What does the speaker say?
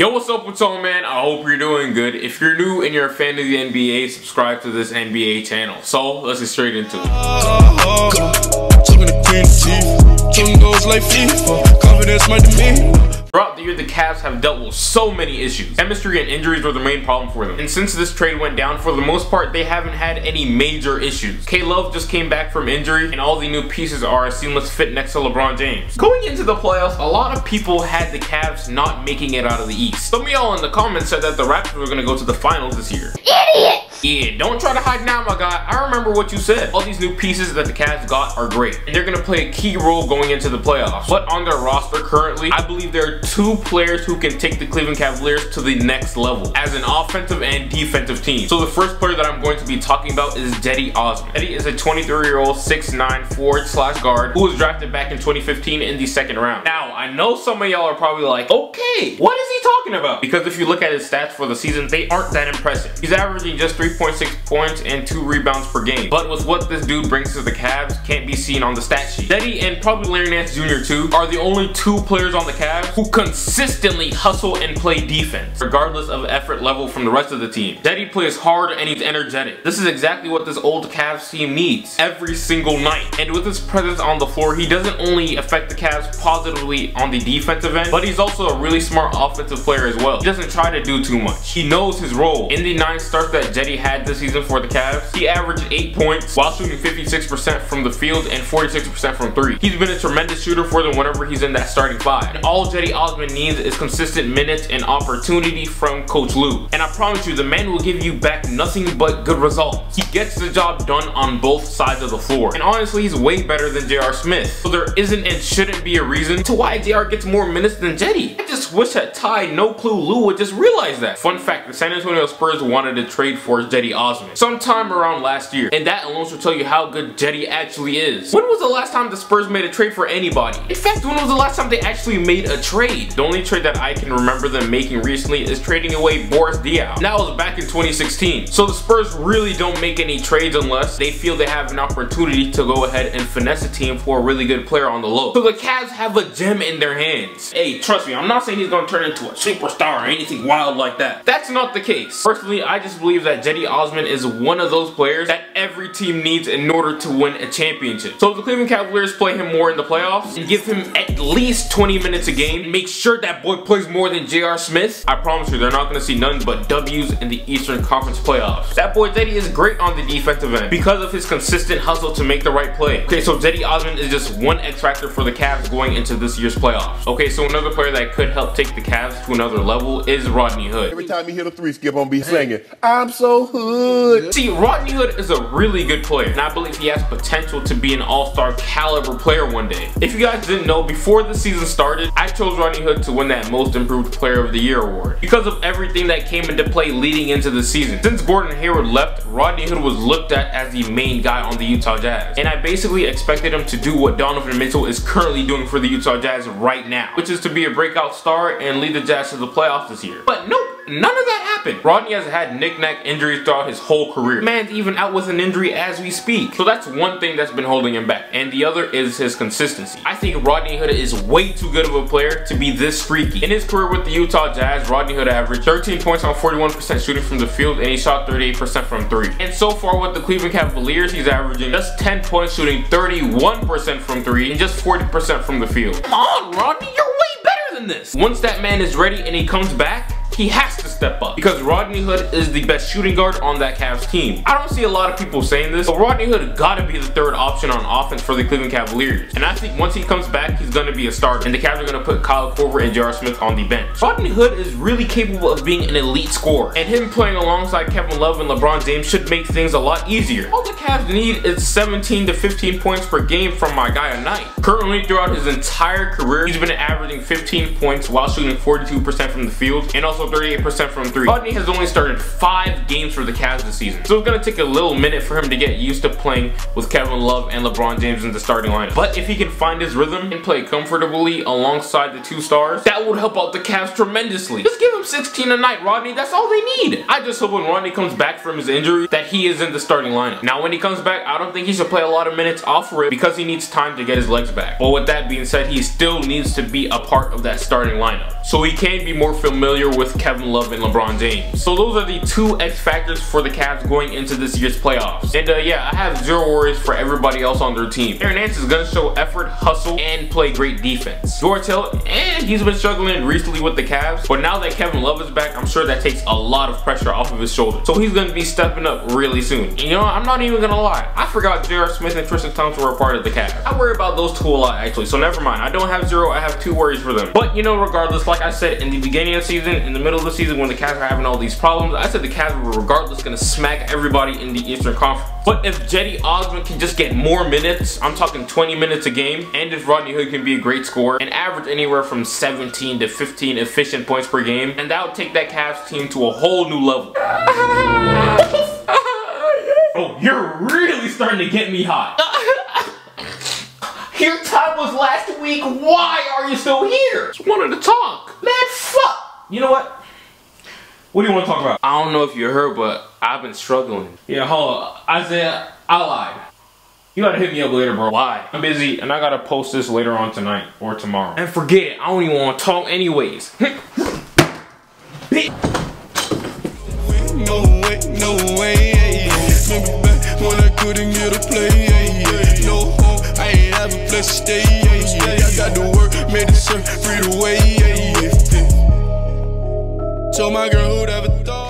Yo, what's up, man? I hope you're doing good. If you're new and you're a fan of the NBA, subscribe to this NBA channel. So, let's get straight into it. Throughout the year, the Cavs have dealt with so many issues. Chemistry and injuries were the main problem for them. And since this trade went down, for the most part, they haven't had any major issues. K-Love just came back from injury, and all the new pieces are a seamless fit next to LeBron James. Going into the playoffs, a lot of people had the Cavs not making it out of the East. Some of y'all in the comments said that the Raptors were going to go to the finals this year. Idiot! Yeah, don't try to hide now, my guy. I remember what you said. All these new pieces that the Cavs got are great, and they're going to play a key role going into the playoffs. But on their roster currently, I believe there are two players who can take the Cleveland Cavaliers to the next level as an offensive and defensive team. So the first player that I'm going to be talking about is Cedi Osman. Cedi is a 23-year-old 6'9" forward/guard who was drafted back in 2015 in the second round. Now, I know some of y'all are probably like, okay, what is he talking about? Because if you look at his stats for the season, they aren't that impressive. He's averaging just 3.6 points and 2 rebounds per game. But with what this dude brings to the Cavs, can't be seen on the stat sheet. Cedi and probably Larry Nance Jr. too are the only two players on the Cavs who consistently hustle and play defense, regardless of effort level from the rest of the team. Cedi plays hard and he's energetic. This is exactly what this old Cavs team needs every single night. And with his presence on the floor, he doesn't only affect the Cavs positively on the defensive end, but he's also a really smart offensive player as well. He doesn't try to do too much. He knows his role. In the 9 starts that Cedi had this season for the Cavs, he averaged 8 points while shooting 56% from the field and 46% from 3. He's been a tremendous shooter for them whenever he's in that starting 5. And all Cedi Osman needs is consistent minutes and opportunity from Coach Lou. And I promise you, the man will give you back nothing but good results. He gets the job done on both sides of the floor. And honestly, he's way better than J.R. Smith. So there isn't and shouldn't be a reason to why J.R. gets more minutes than Cedi. I just wish that Ty No Clue Lou would just realize that. Fun fact, the San Antonio Spurs wanted to trade for Cedi Osman sometime around last year. And that alone should tell you how good Cedi actually is. When was the last time the Spurs made a trade for anybody? In fact, when was the last time they actually made a trade? The only trade that I can remember them making recently is trading away Boris Diaw. That was back in 2016. So the Spurs really don't make any trades unless they feel they have an opportunity to go ahead and finesse a team for a really good player on the low. So the Cavs have a gem in their hands. Hey, trust me, I'm not saying he's going to turn into a superstar or anything wild like that. That's not the case. Personally, I just believe that Cedi Osman is one of those players that every team needs in order to win a championship. So if the Cleveland Cavaliers play him more in the playoffs and give him at least 20 minutes a game, make sure that boy plays more than J.R. Smith, I promise you they're not going to see none but W's in the Eastern Conference playoffs. That boy Cedi is great on the defensive end because of his consistent hustle to make the right play. Okay, so Cedi Osman is just one X factor for the Cavs going into this year's playoffs. Okay, so another player that could help take the Cavs to another level is Rodney Hood. Every time he hit a 3 skip, I'm be singing, I'm so hood. See, Rodney Hood is a really good player, and I believe he has potential to be an all-star caliber player one day. If you guys didn't know, before the season started, I chose Rodney Hood to win that Most Improved Player of the Year award because of everything that came into play leading into the season. Since Gordon Hayward left, Rodney Hood was looked at as the main guy on the Utah Jazz, and I basically expected him to do what Donovan Mitchell is currently doing for the Utah Jazz right now, which is to be a breakout star and lead the Jazz to the playoffs this year. But nope, none of that happened. Rodney has had knick-knack injuries throughout his whole career. Man's even out with an injury as we speak. So that's one thing that's been holding him back, and the other is his consistency. I think Rodney Hood is way too good of a player to be this streaky. In his career with the Utah Jazz, Rodney Hood averaged 13 points on 41% shooting from the field, and he shot 38% from 3. And so far with the Cleveland Cavaliers, he's averaging just 10 points shooting 31% from 3 and just 40% from the field. Come on, Rodney, you're way better than this. Once that man is ready and he comes back, he has to step up because Rodney Hood is the best shooting guard on that Cavs team. I don't see a lot of people saying this, but Rodney Hood gotta be the third option on offense for the Cleveland Cavaliers. And I think once he comes back, he's gonna be a starter, and the Cavs are gonna put Kyle Korver and J.R. Smith on the bench. Rodney Hood is really capable of being an elite scorer, and him playing alongside Kevin Love and LeBron James should make things a lot easier. All the Cavs need is 17 to 15 points per game from my guy a night. Currently, throughout his entire career, he's been averaging 15 points while shooting 42% from the field and also 38% from 3. Rodney has only started 5 games for the Cavs this season, so it's gonna take a little minute for him to get used to playing with Kevin Love and LeBron James in the starting lineup. But if he can find his rhythm and play comfortably alongside the 2 stars, that would help out the Cavs tremendously. Just give him 16 a night, Rodney. That's all they need. I just hope when Rodney comes back from his injury that he is in the starting lineup. Now, when he comes back, I don't think he should play a lot of minutes off rip because he needs time to get his legs back. But with that being said, he still needs to be a part of that starting lineup, so he can be more familiar with Kevin Love and LeBron James. So those are the 2 X factors for the Cavs going into this year's playoffs. And yeah, I have 0 worries for everybody else on their team. Aaron Nance is gonna show effort, hustle, and play great defense. George Hill, he's been struggling recently with the Cavs, but now that Kevin Love is back, I'm sure that takes a lot of pressure off of his shoulders. So he's gonna be stepping up really soon. You know, I'm not even gonna lie, I forgot J.R. Smith and Tristan Thompson were a part of the Cavs. I worry about those 2 a lot actually, so never mind. I don't have 0, I have 2 worries for them. But you know, regardless, like I said in the beginning of the season, in the middle of the season when the Cavs are having all these problems, I said the Cavs were regardless gonna smack everybody in the Eastern Conference. But if Cedi Osman can just get more minutes, I'm talking 20 minutes a game, and if Rodney Hood can be a great scorer and average anywhere from 17 to 15 efficient points per game, and that would take that Cavs team to a whole new level. Oh, you're really starting to get me hot. Your time was last week. Why are you still here? Just wanted to talk. Man, fuck. You know what? What do you want to talk about? I don't know if you heard, but I've been struggling. Yeah, hold on. Isaiah, I lied. You gotta hit me up later, bro. Why? I'm busy, and I gotta post this later on tonight or tomorrow. And forget it. I don't even want to talk anyways. No way. Remember back when I couldn't get a play. No home, I ain't have a place to stay. I got to work, made it serve free the way. Told my girl who'd ever thought.